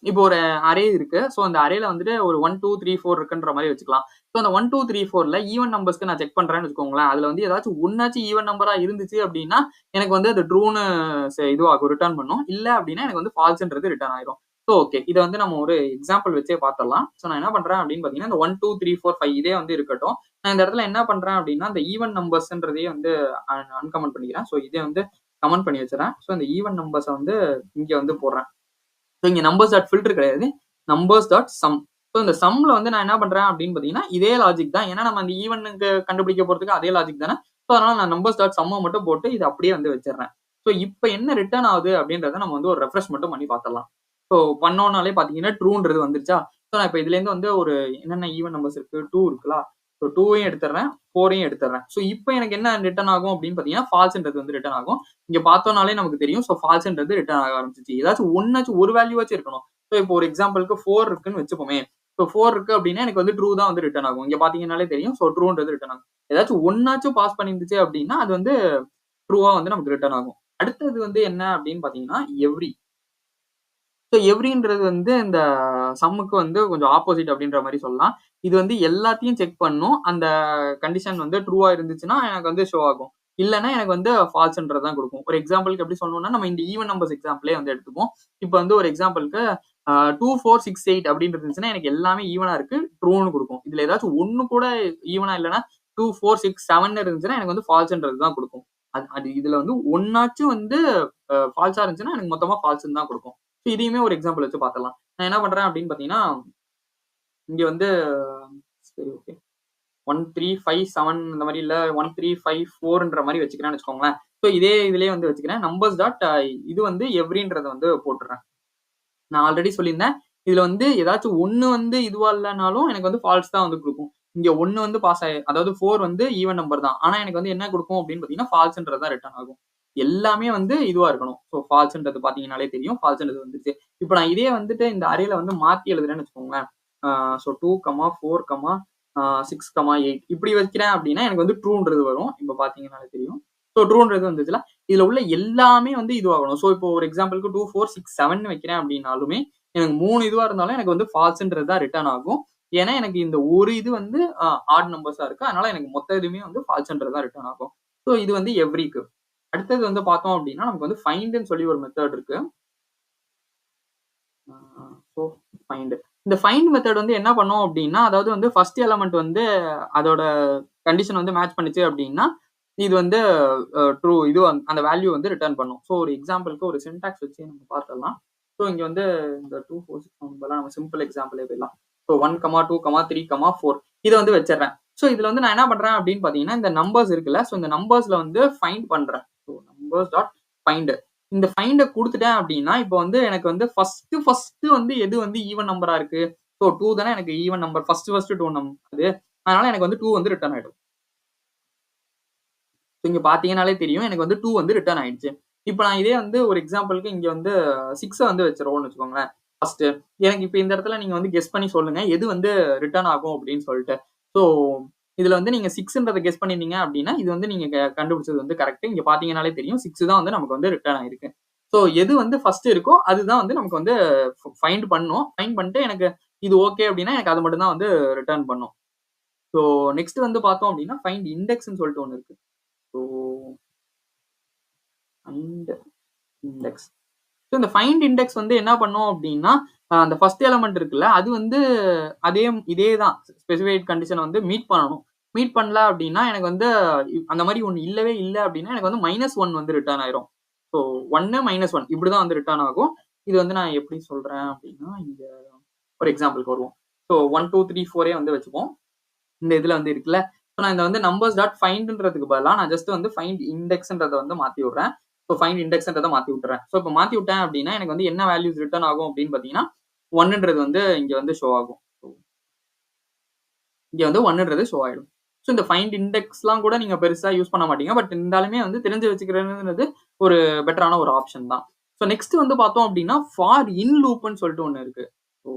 இப்போ ஒரு அரே இருக்கு. ஸோ அந்த அரேல வந்துட்டு ஒரு 1, 2, 3, 4 இருக்குன்ற மாரி வச்சுக்கலாம். ஸோ அந்த 1, 2, 3, 4ல ஈவன் நம்பர்ஸ்க்கு நான் செக் பண்றேன்னு வச்சுக்கோங்களேன். அதுல வந்து ஏதாச்சும் ஒண்ணாச்சும் ஈவன் நம்பரா இருந்துச்சு அப்படின்னா, எனக்கு வந்து அது ட்ரூன்னு இதுவாகும் ரிட்டர்ன் பண்ணும். இல்ல அப்படின்னா எனக்கு வந்து ஃபால்ஸ்ன்றது ரிட்டர்ன் ஆயிரும். So okay. இத வந்து நம்ம ஒரு எக்ஸாம்பிள் வச்சே பார்த்துடலாம். ஸோ நான் என்ன பண்றேன் அப்படின்னு பார்த்தீங்கன்னா, இந்த 1, 2, 3, 4, 5 இதே வந்து இருக்கட்டும். நான் இந்த இடத்துல என்ன பண்றேன் அப்படின்னா, இந்த ஈவன் நம்பர்ஸ்ன்றதையே வந்து அன்கமெண்ட் பண்ணிக்கிறேன். ஸோ இதே வந்து கமெண்ட் பண்ணி வச்சுறேன். ஸோ இந்த ஈவன் நம்பர்ஸ வந்து இங்க வந்து போடுறேன். ஸோ இங்க நம்பர்ஸ் டாட் ஃபில்டர் கிடையாது. Numbers dot sum. ஸோ இந்த சம்ல வந்து நான் என்ன பண்றேன் அப்படின்னு பார்த்தீங்கன்னா, இதே லாஜிக் தான். ஏன்னா நம்ம அந்த ஈவனுக்கு கண்டுபிடிக்க போறதுக்கு அதே லாஜிக் தானே. ஸோ அதனால நான் நம்பர்ஸ் டாட் சம்ம மட்டும் போட்டு இத அப்படியே வந்து வச்சுடுறேன். ஸோ இப்ப என்ன ரிட்டர்ன் ஆகுது அப்படின்றத நம்ம வந்து ஒரு ரெஃப்ரெஷ் மட்டும் பண்ணி பார்த்துடலாம். ஸோ பண்ணோம்னாலே பார்த்தீங்கன்னா ட்ரூன்றது வந்துருச்சா? ஸோ நான் இப்ப இதுலேருந்து வந்து ஒரு என்னென்ன ஈவன் நம்பர்ஸ் இருக்கு? 2 இருக்குல்லா? ஸோ 2யும் எடுத்துடுறேன். 4யும் எடுத்துடுறேன். ஸோ இப்ப எனக்கு என்ன ரிட்டர்ன் ஆகும் அப்படின்னு பார்த்தீங்கன்னா, ஃபால்ஸ்ன்றது வந்து ரிட்டர்ன் ஆகும். இங்க பார்த்தோம்னாலே நமக்கு தெரியும். ஸோ ஃபால்ஸ்ன்றது ரிட்டர்ன் ஆக ஆரம்பிச்சுச்சு. ஏதாச்சும் ஒண்ணாச்சும் ஒரு வேல்யூவாச்சும் இருக்கணும். ஸோ இப்போ ஒரு எக்ஸாம்பிளுக்கு 4 இருக்குன்னு வச்சுப்போமே. ஸோ 4 இருக்கு அப்படின்னா எனக்கு வந்து ட்ரூ தான் வந்து ரிட்டர்ன் ஆகும். இங்க பார்த்தீங்கன்னாலே தெரியும். ஸோ ட்ரூன்றது ரிட்டர்ன் ஆகும். ஏதாச்சும் ஒண்ணாச்சும் பாஸ் பண்ணியிருந்துச்சு அப்படின்னா, அது வந்து ட்ரூவா வந்து நமக்கு ரிட்டர்ன் ஆகும். அடுத்தது வந்து என்ன அப்படின்னு பார்த்தீங்கன்னா, எவ்ரி. ஸோ எவ்ரின்றது வந்து இந்த சம்முக்கு வந்து கொஞ்சம் ஆப்போசிட் அப்படின்ற மாரி சொல்லலாம். இது வந்து எல்லாத்தையும் செக் பண்ணும். அந்த கண்டிஷன் வந்து ட்ரூவா இருந்துச்சுன்னா, எனக்கு வந்து ஷோ ஆகும். இல்லன்னா எனக்கு வந்து ஃபால்ஸ்ன்றது தான் குடுக்கும். ஒரு எக்ஸாம்பிள்க்கு எப்படி சொல்லணும்னா, நம்ம இந்த ஈவன் நம்பர்ஸ் எக்ஸாம்பிளே வந்து எடுத்துப்போம். இப்ப வந்து ஒரு எக்ஸாம்பிள்க்கு 2, 4, 6, 8 அப்படின்னு இருந்துச்சுன்னா, எனக்கு எல்லாமே ஈவனா இருக்கு. ட்ரூன்னு குடுக்கும். இதுல ஏதாச்சும் ஒண்ணு கூட ஈவனா இல்லன்னா 2, 4, 6, 7 இருந்துச்சுன்னா, எனக்கு வந்து ஃபால்ஸ்ன்றது தான் குடுக்கும். அது அது இதுல வந்து ஒண்ணாச்சும் வந்து ஃபால்ஸா இருந்துச்சுன்னா, எனக்கு மொத்தமா ஃபால்ஸ்ன்னு தான் குடுக்கும். இதையுமே ஒரு எக்ஸாம்பிள் வச்சு பார்த்துடலாம். நான் என்ன பண்றேன் அப்படின்னு பார்த்தீங்கன்னா, இங்க வந்து சரி ஓகே. 1, 3, 5, 7 இந்த மாரி இல்ல 1, 3, 5, 4ன்ற மாரி வச்சுக்கிறேன்னு வச்சுக்கோங்களேன். ஸோ இதே இதுலயே வந்து வச்சுக்கிறேன். நம்பர்ஸ் டாட் இது வந்து எவ்ரின்றத வந்து போட்டுறேன். நான் ஆல்ரெடி சொல்லியிருந்தேன். இதுல வந்து ஏதாச்சும் ஒண்ணு வந்து இதுவா இல்லனாலும் எனக்கு வந்து ஃபால்ஸ் தான் வந்து குடுக்கும். இங்க 1 வந்து பாஸ் அதாவது 4 வந்து ஈவன் நம்பர் தான். ஆனா எனக்கு வந்து என்ன குடுக்கும் அப்படின்னு பார்த்தீங்கன்னா, ஃபால்ஸ்ன்றது தான் ரிட்டர்ன் ஆகும். எல்லாமே வந்து இதுவா இருக்கணும். ஸோ ஃபால்ஸ்ன்றது பார்த்தீங்கன்னாலே தெரியும். ஃபால்ஸ்ன்றது வந்துச்சு. இப்ப நான் இதே வந்துட்டு இந்த அரேல வந்து மாத்தி எழுதுறேன்னு வச்சுக்கோங்களேன். ஸோ 2, 4, 6, 8 இப்படி வைக்கிறேன் அப்படின்னா, எனக்கு வந்து ட்ரூன்றது வரும். இப்ப பார்த்தீங்கன்னாலே தெரியும். ஸோ ட்ரூன்றது வந்துச்சுல்ல. இதுல உள்ள எல்லாமே வந்து இதுவாகணும். ஸோ இப்போ ஒரு எக்ஸாம்பிளுக்கு 2, 4, 6, 7 வைக்கிறேன் அப்படின்னாலுமே, எனக்கு 3 இதுவா இருந்தாலும் எனக்கு வந்து ஃபால்ஸ்ன்றது தான் ரிட்டர்ன் ஆகும். ஏன்னா எனக்கு இந்த ஒரு இது வந்து ஆட் நம்பர்ஸா இருக்கு. அதனால எனக்கு மொத்த இதுவுமே வந்து ஃபால்ஸ்ன்றது தான் ரிட்டர்ன் ஆகும். ஸோ இது வந்து எவ்ரிக்கு. அடுத்தது வந்து பார்த்தோம் அப்படின்னா, நமக்கு வந்து ஃபைண்ட்ன்னு சொல்லி ஒரு மெத்தட் இருக்கு. So find. இந்த ஃபைண்ட் மெத்தட் வந்து என்ன பண்ணும் அப்படின்னா, அதாவது வந்து ஃபர்ஸ்ட் எலமெண்ட் வந்து அதோட கண்டிஷன் வந்து மேட்ச் பண்ணுச்சு அப்படின்னா, இது வந்து ட்ரூ இது அந்த வேல்யூ வந்து ரிட்டர்ன் பண்ணும். ஸோ ஒரு எக்ஸாம்பிளுக்கு ஒரு சின்டாக்ஸ் வச்சு நம்ம பார்த்துடலாம். ஸோ இங்க வந்து இந்த 2, 4, 6 பதிலா நம்ம சிம்பிள் எக்ஸாம்பிளே போயிடலாம். ஸோ 1, 2, 3, 4 இத வந்து வச்சுடுறேன். ஸோ இதுல வந்து நான் என்ன பண்றேன் அப்படின்னு பார்த்தீங்கன்னா, இந்த நம்பர்ஸ் இருக்குல்ல, ஸோ இந்த நம்பர்ஸ்ல வந்து ஃபைண்ட் பண்றேன். So numbers dot find. இந்த ஃபைண்ட குடுத்துட்டேன் அப்படின்னா, இப்போ வந்து எனக்கு வந்து ஃபர்ஸ்ட் வந்து எது வந்து ஈவன் நம்பரா இருக்கு. ஸோ 2 தானே எனக்கு ஈவன் நம்பர். ஃபர்ஸ்ட் 2 அது. அதனால எனக்கு வந்து 2 வந்து ரிட்டர்ன் ஆயிடும். இங்க பார்த்தீங்கன்னாலே தெரியும். எனக்கு வந்து 2 வந்து ரிட்டர்ன் ஆயிடுச்சு. இப்ப நான் இதே வந்து ஒரு எக்ஸாம்பிள்க்கு இங்க வந்து 6 வந்து வச்சுருவோம்னு வச்சுக்கோங்களேன். ஃபர்ஸ்ட் எனக்கு இப்ப இந்த இடத்துல நீங்க வந்து கெஸ் பண்ணி சொல்லுங்க. எது வந்து ரிட்டர்ன் ஆகும் அப்படின்னு சொல்லிட்டு. ஸோ இதுல வந்து நீங்க 6ன்றத கெஸ் பண்ணியிருந்தீங்க அப்படின்னா, இது வந்து நீங்க கண்டுபிடிச்சது வந்து கரெக்ட். இங்க பார்த்தீங்கன்னாலே தெரியும். 6 தான் வந்து நமக்கு வந்து ரிட்டர்ன் ஆயிருக்கு. ஸோ எது வந்து ஃபர்ஸ்ட் இருக்கோ அதுதான் வந்து நமக்கு வந்து ஃபைண்ட் பண்ணும். ஃபைண்ட் பண்ணிட்டு எனக்கு இது ஓகே அப்படின்னா, எனக்கு அது மட்டும் தான் வந்து ரிட்டர்ன் பண்ணும். ஸோ நெக்ஸ்ட் வந்து பார்த்தோம் அப்படின்னா, ஃபைண்ட் இண்டெக்ஸ்ன்னு சொல்லிட்டு ஒண்ணு இருக்கு. So find index. ஸோ இந்த ஃபைண்ட் இண்டெக்ஸ் வந்து என்ன பண்ணும் அப்படின்னா, அந்த ஃபர்ஸ்ட் எலிமெண்ட் இருக்குல்ல, அது வந்து அதே இதே தான் ஸ்பெசிஃபைட் கண்டிஷன வந்து மீட் பண்ணணும். மீட் பண்ணல அப்படின்னா, எனக்கு வந்து அந்த மாரி ஒண்ணு இல்லவே இல்ல அப்படின்னா, எனக்கு வந்து -1 வந்து ரிட்டர்ன் ஆயிரும். ஸோ 1 -1 இப்படிதான் வந்து ரிட்டர்ன் ஆகும். இது வந்து நான் எப்படி சொல்றேன் அப்படின்னா, இங்க ஒரு எக்ஸாம்பிள்க்கு வருவோம். ஸோ 1, 2, 3, 4 வந்து வச்சுப்போம். இந்த இதுல வந்து இருக்குல்ல. ஸோ நான் இந்த வந்து நம்பர்ஸ் டாட் ஃபைண்ட்ன்றதுக்கு பதிலா நான் ஜஸ்ட் வந்து ஃபைண்ட் இண்டெக்ஸ்ன்றத வந்து மாத்தி விடுறேன். ஸோ ஃபைண்ட் இண்டெக்ஸ்ன்றத மாத்தி விட்டுறேன். ஸோ இப்ப மாத்தி விட்டேன் அப்படின்னா, எனக்கு வந்து என்ன வேல்யூஸ் ரிட்டர்ன் ஆகும் அப்படின்னு பார்த்தீங்கன்னா, 1ன்றது வந்து இங்க வந்து ஷோ ஆகும். இங்க வந்து 1ன்றது ஷோ ஆயிடும். ஸோ இந்த ஃபைண்ட் இண்டெக்ஸ்லாம் கூட நீங்க பெருசா யூஸ் பண்ண மாட்டீங்க. பட் இருந்தாலுமே வந்து தெரிஞ்சு வச்சுக்கிறதுன்றது ஒரு பெட்டரான ஒரு ஆப்ஷன் தான். ஸோ நெக்ஸ்ட் வந்து பார்த்தோம் அப்படின்னா, ஃபார் இன் லூப்ன்னு சொல்லிட்டு ஒண்ணு இருக்கு. ஸோ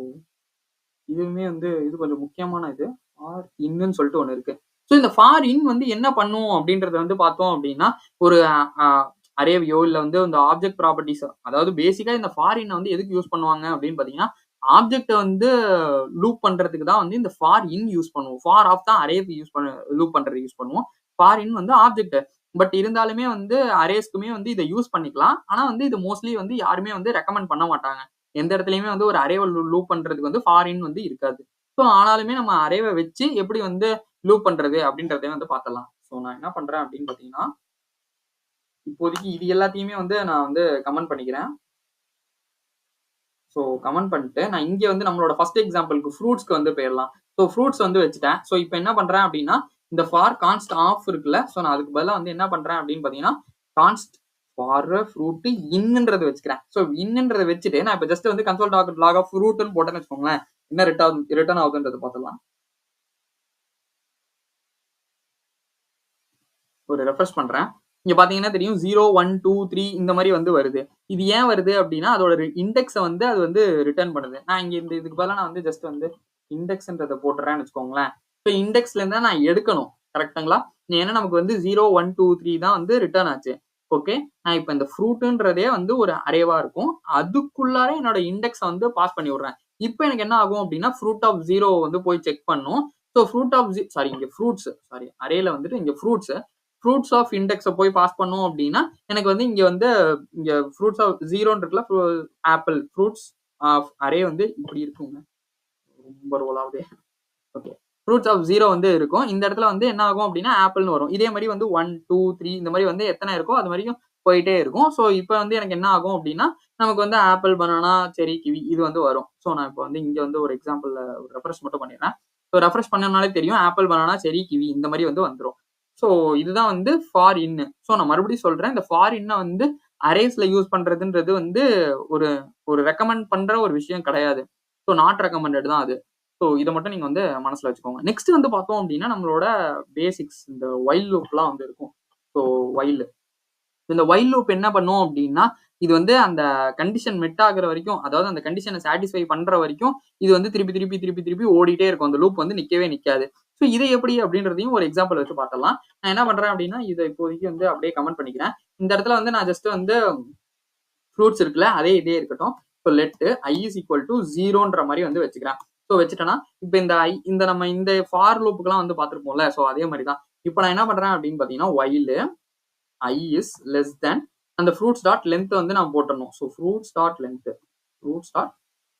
இதுவுமே வந்து இது கொஞ்சம் முக்கியமான இது. ஃபார் இன்னு சொல்லிட்டு ஒண்ணு இருக்கு. ஸோ இந்த ஃபார் இன் வந்து என்ன பண்ணும் அப்படின்றத வந்து பார்த்தோம் அப்படின்னா, ஒரு அ அரேவையோ இல்ல வந்து இந்த ஆப்ஜெக்ட் ப்ராப்பர்ட்டீஸ் அதாவது பேசிக்கா இந்த ஃபார் இன் வந்து எதுக்கு யூஸ் பண்ணுவாங்க அப்படின்னு பார்த்தீங்கன்னா, ஆப்ஜெக்ட்ட வந்து லூப் பண்றதுக்கு தான் வந்து இந்த ஃபார் இன் யூஸ் பண்ணுவோம். ஃபார் ஆஃப் தான் அரேக்கு லூப் பண்றதுக்கு யூஸ் பண்ணுவோம். ஃபார் இன் வந்து ஆப்ஜெக்ட். பட் இருந்தாலுமே வந்து அரேஸ்க்குமே வந்து இத யூஸ் பண்ணிக்கலாம். ஆனா வந்து இது மோஸ்ட்லி வந்து யாருமே வந்து ரெக்கமெண்ட் பண்ண மாட்டாங்க. எந்த இடத்துலயுமே வந்து ஒரு அரேவ லூப் பண்றதுக்கு வந்து ஃபார் இன் வந்து இருக்காது. ஸோ ஆனாலுமே நம்ம அரேவ வச்சு எப்படி வந்து லூப் பண்றது அப்படின்றதையும் வந்து பார்த்துடலாம். ஸோ நான் என்ன பண்றேன் அப்படின்னு பார்த்தீங்கன்னா, இப்போதைக்கு இது எல்லாத்தையுமே வந்து நான் வந்து கமெண்ட் பண்ணிக்கிறேன். ஸோ கமெண்ட் பண்ணிட்டு நான் இங்க வந்து நம்மளோட ஃபர்ஸ்ட் எக்ஸாம்பிள்க்கு ஃப்ரூட்ஸ்க்கு வந்து போயிரலாம். ஸோ ஃப்ரூட்ஸ் வந்து வச்சுட்டேன். ஸோ இப்போ என்ன பண்றேன் அப்படின்னா, இந்த ஃபார் கான்ஸ்ட் ஆஃப் இருக்குல்ல. ஸோ நான் அதுக்கு பதிலா வந்து என்ன பண்றேன் அப்படின்னு பார்த்தீங்கன்னா, கான்ஸ்ட் ஃபார் ஃப்ரூட் இன்ன்ன்றத வச்சுக்கிறேன். ஸோ இன்ன்ன்றத வச்சுட்டு நான் இப்போ ஜஸ்ட் வந்து கன்சோல் லாக் ஆஃப் ஃப்ரூட்னு போட்டேன்னு வச்சுக்கோங்களேன். என்ன ரிட்டர்ன் ஆகுதுன்றத பார்த்துடலாம். ஒரு ரெஃப்ரெஷ் பண்றேன். இங்க பார்த்தீங்கன்னா தெரியும் 0, 1, 2, 3 இந்த மாரி வந்து வருது. இது ஏன் வருது அப்டின்னா, அதோட இண்டெக்ஸ வந்து அது வந்து ரிட்டர்ன் பண்ணுது. நான் இங்க இதுக்கு பதிலா நான் வந்து ஜஸ்ட் வந்து இண்டெக்ஸ்ன்றத போட்டுறேன்னு வச்சுக்கோங்களேன். இப்ப இண்டெக்ஸ்ல இருந்தா நான் எடுக்கணும். கரெக்ட்டுங்களா? ஏன்னா நமக்கு வந்து 0, 1, 2, 3 தான் வந்து ரிட்டர்ன் ஆச்சு. ஓகே. நான் இப்ப இந்த ஃப்ரூட்ன்றதே வந்து ஒரு அரேவா இருக்கும். அதுக்குள்ளார என்னோட இண்டெக்ஸ வந்து பாஸ் பண்ணி விடுறேன். இப்ப எனக்கு என்ன ஆகும் அப்டின்னா, ஃப்ரூட் ஆஃப் 0 வந்து போய் செக் பண்ணும். ஸோ ஃப்ரூட் ஆஃப் சாரி இங்க ஃப்ரூட்ஸ் சாரி அரேல வந்துட்டு இங்க ஃப்ரூட்ஸ் ஆஃப் இண்டெக்ஸ போய் பாஸ் பண்ணோம் அப்படின்னா, எனக்கு வந்து இங்க வந்து இங்க ஃப்ரூட்ஸ் ஆஃப் 0ன்னு இருக்குல்ல ஆப்பிள் ஃப்ரூட்ஸ் ஆஃப் அரே வந்து இப்படி இருக்குங்க. ரொம்ப ரோல் ஆகுதே. ஓகே. ஃப்ரூட்ஸ் ஆஃப் 0 வந்து இருக்கும். இந்த இடத்துல வந்து என்ன ஆகும் அப்படின்னா, ஆப்பிள்னு வரும். இதே மாரி வந்து 1, 2, 3 இந்த மாரி வந்து எத்தனை இருக்கோ அது வரைக்கும் போயிட்டே இருக்கும். ஸோ இப்ப வந்து எனக்கு என்ன ஆகும் அப்படின்னா, நமக்கு வந்து ஆப்பிள், பனானா, செர்ரி, கிவி இது வந்து வரும். ஸோ நான் இப்ப வந்து இங்க வந்து ஒரு எக்ஸாம்பிள்ல ஒரு ரெஃப்ரெஷ் மட்டும் பண்ணிடுறேன். ஸோ ரெஃப்ரெஷ் பண்ணனாலே தெரியும் ஆப்பிள், பனானா, செர்ரி, கிவி இந்த மாரி வந்து வந்துரும். ஸோ இதுதான் வந்து ஃபார் இன். ஸோ நான் மறுபடியும் சொல்றேன். இந்த ஃபார் இன்ன வந்து அரேஸ்ல யூஸ் பண்றதுன்றது வந்து ஒரு ஒரு ரெக்கமெண்ட் பண்ற ஒரு விஷயம் கிடையாது. ஸோ நாட் ரெக்கமெண்டட் தான் அது. ஸோ இத மட்டும் நீங்க வந்து மனசுல வச்சுக்கோங்க. நெக்ஸ்ட் வந்து பார்த்தோம் அப்டின்னா, நம்மளோட பேசிக்ஸ் இந்த வைல் லூப்லாம் வந்து இருக்கும். ஸோ வைல் இந்த வைல் லூப் என்ன பண்ணும் அப்டின்னா, இது வந்து அந்த கண்டிஷன் மெட் ஆகுற வரைக்கும், அதாவது அந்த கண்டிஷன சாட்டிஸ்ஃபை பண்ற வரைக்கும், இது வந்து திருப்பி ஓடிட்டே இருக்கும். அந்த லூப் வந்து நிக்கவே நிக்காது. ஸோ இது எப்படி அப்டின்றதையும் ஒரு எக்ஸாம்பிள் வச்சு பார்த்தரலாம். நான் என்ன பண்றேன் அப்டின்னா, இத இப்போதைக்கு வந்து அப்டியே கமெண்ட் பண்ணிக்கிறேன். இந்த இடத்துல வந்து நான் ஜஸ்ட் வந்து ஃப்ரூட்ஸ் இருக்குல்ல, அதே இதே இருக்கட்டும். So let i is equal to 0ன்ற மாரி வந்து வச்சுக்கிறேன். ஸோ வச்சுட்டேன்னா, இப்ப இந்த நம்ம இந்த ஃபார் லூப்புக்குலாம் வந்து பார்த்திருப்போம்ல. ஸோ அதே மாரி தான். இப்ப நான் என்ன பண்றேன் அப்டின்னு பார்த்தீங்கன்னா, while i is less than அந்த ஃப்ரூட்ஸ் டாட் லென்த் வந்து நான் போட்டுறணும். So fruits dot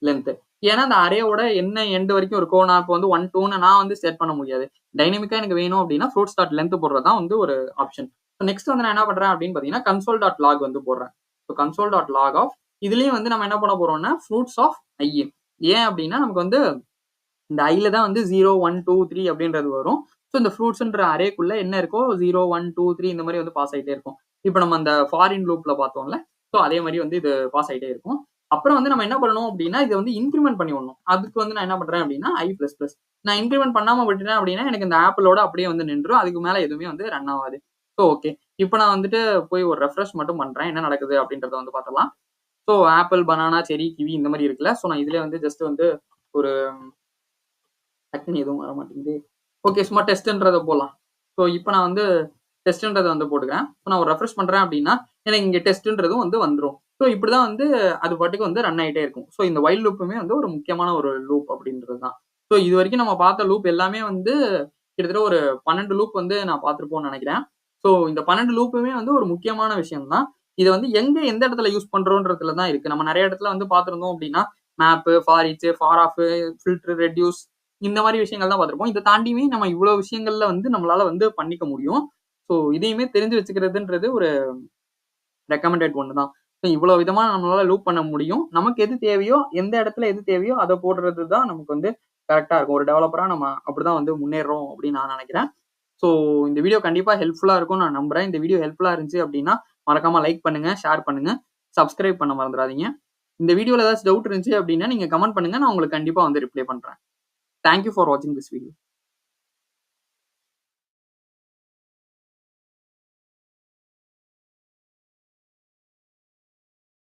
length. ஏன்னா அந்த அரேவோட என்ன எண்ட் வரைக்கும் இருக்கோ, நான் இப்போ வந்து 1, 2ன்னு நான் வந்து செட் பண்ண முடியாது. டைனமிக்கா எனக்கு வேணும் அப்படின்னா ஃப்ரூட்ஸ் டாட் லென்த் போடுறது தான் வந்து ஒரு ஆப்ஷன். ஸோ நெக்ஸ்ட் வந்து நான் என்ன பண்றேன் அப்படின்னு பார்த்தீங்கன்னா, கன்சோல் டாட் லாக் வந்து போடுறேன். So console dot log of இதுலயும் வந்து நம்ம என்ன பண்ண போறோம்னா ஃப்ரூட்ஸ் ஆஃப் i. ஏன் அப்படின்னா நமக்கு வந்து இந்த ஐல தான் வந்து 0, 1, 2, 3 அப்படின்றது வரும். ஸோ இந்த ஃப்ரூட்ஸ்ன்ற அரேக்குள்ள என்ன இருக்கோ 0, 1, 2, 3 இந்த மாதிரி வந்து பாஸ் ஆயிட்டே இருக்கும். இப்போ நம்ம அந்த ஃபாரின் லூப்ல பார்த்தோம்ல. ஸோ அதே மாதிரி வந்து இது பாஸ் ஆயிட்டே இருக்கும். அப்புறம் வந்து நம்ம என்ன பண்ணணும் அப்படின்னா இதை வந்து இன்க்ரிமெண்ட் பண்ணி விடணும். அதுக்கு வந்து நான் என்ன பண்றேன் அப்படின்னா i++. நான் இன்க்ரிமெண்ட் பண்ணாம விட்டுட்டேன் அப்படின்னா எனக்கு இந்த ஆப்பிளோட அப்படியே வந்து நின்றும். அதுக்கு மேல எதுவுமே வந்து ரன் ஆகாது. So okay. இப்போ நான் வந்துட்டு போய் ஒரு ரெஃப்ரெஷ் மட்டும் பண்றேன். என்ன நடக்குது அப்படின்றத வந்து பார்த்தலாம். ஸோ ஆப்பிள், பனானா, செரி, கிவி இந்த மாதிரி இருக்குல்ல. ஸோ நான் இதுல வந்து ஜஸ்ட் வந்து ஒரு டக்குன்னு எதுவும் வர மாட்டேங்குது. ஓகே, சும்மா டெஸ்ட்ன்றத போடலாம். ஸோ இப்போ நான் வந்து டெஸ்ட்ன்றத வந்து போட்டுக்கிறேன். ஸோ நான் ஒரு ரெஃப்ரெஷ் பண்றேன் அப்படின்னா எனக்கு இங்க டெஸ்ட்ன்றதும் வந்து வந்துரும். ஸோ இப்படிதான் வந்து அது பாட்டுக்கு வந்து ரன் ஆயிட்டே இருக்கும். ஸோ இந்த வைல் லூப்புமே வந்து ஒரு முக்கியமான ஒரு லூப் அப்படின்றது தான். ஸோ இது வரைக்கும் நம்ம பார்த்த லூப் எல்லாமே வந்து கிட்டத்தட்ட ஒரு 12 லூப் வந்து நான் பார்த்திருப்போம்னு நினைக்கிறேன். ஸோ இந்த 12 லூப்புமே வந்து ஒரு முக்கியமான விஷயம் தான். இதை வந்து எந்த இடத்துல யூஸ் பண்றோன்றதுல தான் இருக்கு. நம்ம நிறைய இடத்துல வந்து பார்த்திருந்தோம் அப்படின்னா map, for each, for of, filter, reduce இந்த மாதிரி விஷயங்கள் தான் பார்த்திருப்போம். இதை தாண்டியுமே நம்ம இவ்வளவு விஷயங்கள்ல வந்து நம்மளால வந்து பண்ணிக்க முடியும். ஸோ இதையுமே தெரிஞ்சு வச்சுக்கிறதுன்றது ஒரு ரெக்கமெண்டட் ஒன்று தான். ஸோ இவ்வளவு விதமா நம்மளால லூப் பண்ண முடியும். நமக்கு எது தேவையோ, எந்த இடத்துல எது தேவையோ அதை போடுறது தான் நமக்கு வந்து கரெக்டா இருக்கும். ஒரு டெவலப்பரா நம்ம அப்படிதான் வந்து முன்னேறோம் அப்படின்னு நான் நினைக்கிறேன். ஸோ இந்த வீடியோ கண்டிப்பா ஹெல்ப்ஃபுல்லா இருக்கும்னு நான் நம்புறேன். இந்த வீடியோ ஹெல்ப்ஃபுல்லா இருந்துச்சு அப்படின்னா மறக்காம லைக் பண்ணுங்க, ஷேர் பண்ணுங்க, சப்ஸ்கிரைப் பண்ண மறந்துடாதீங்க. இந்த வீடியோல ஏதாச்சும் டவுட் இருந்துச்சு அப்படின்னா நீங்க கமெண்ட் பண்ணுங்க. நான் உங்களுக்கு கண்டிப்பா வந்து ரிப்ளை பண்றேன். Thank you for watching this video.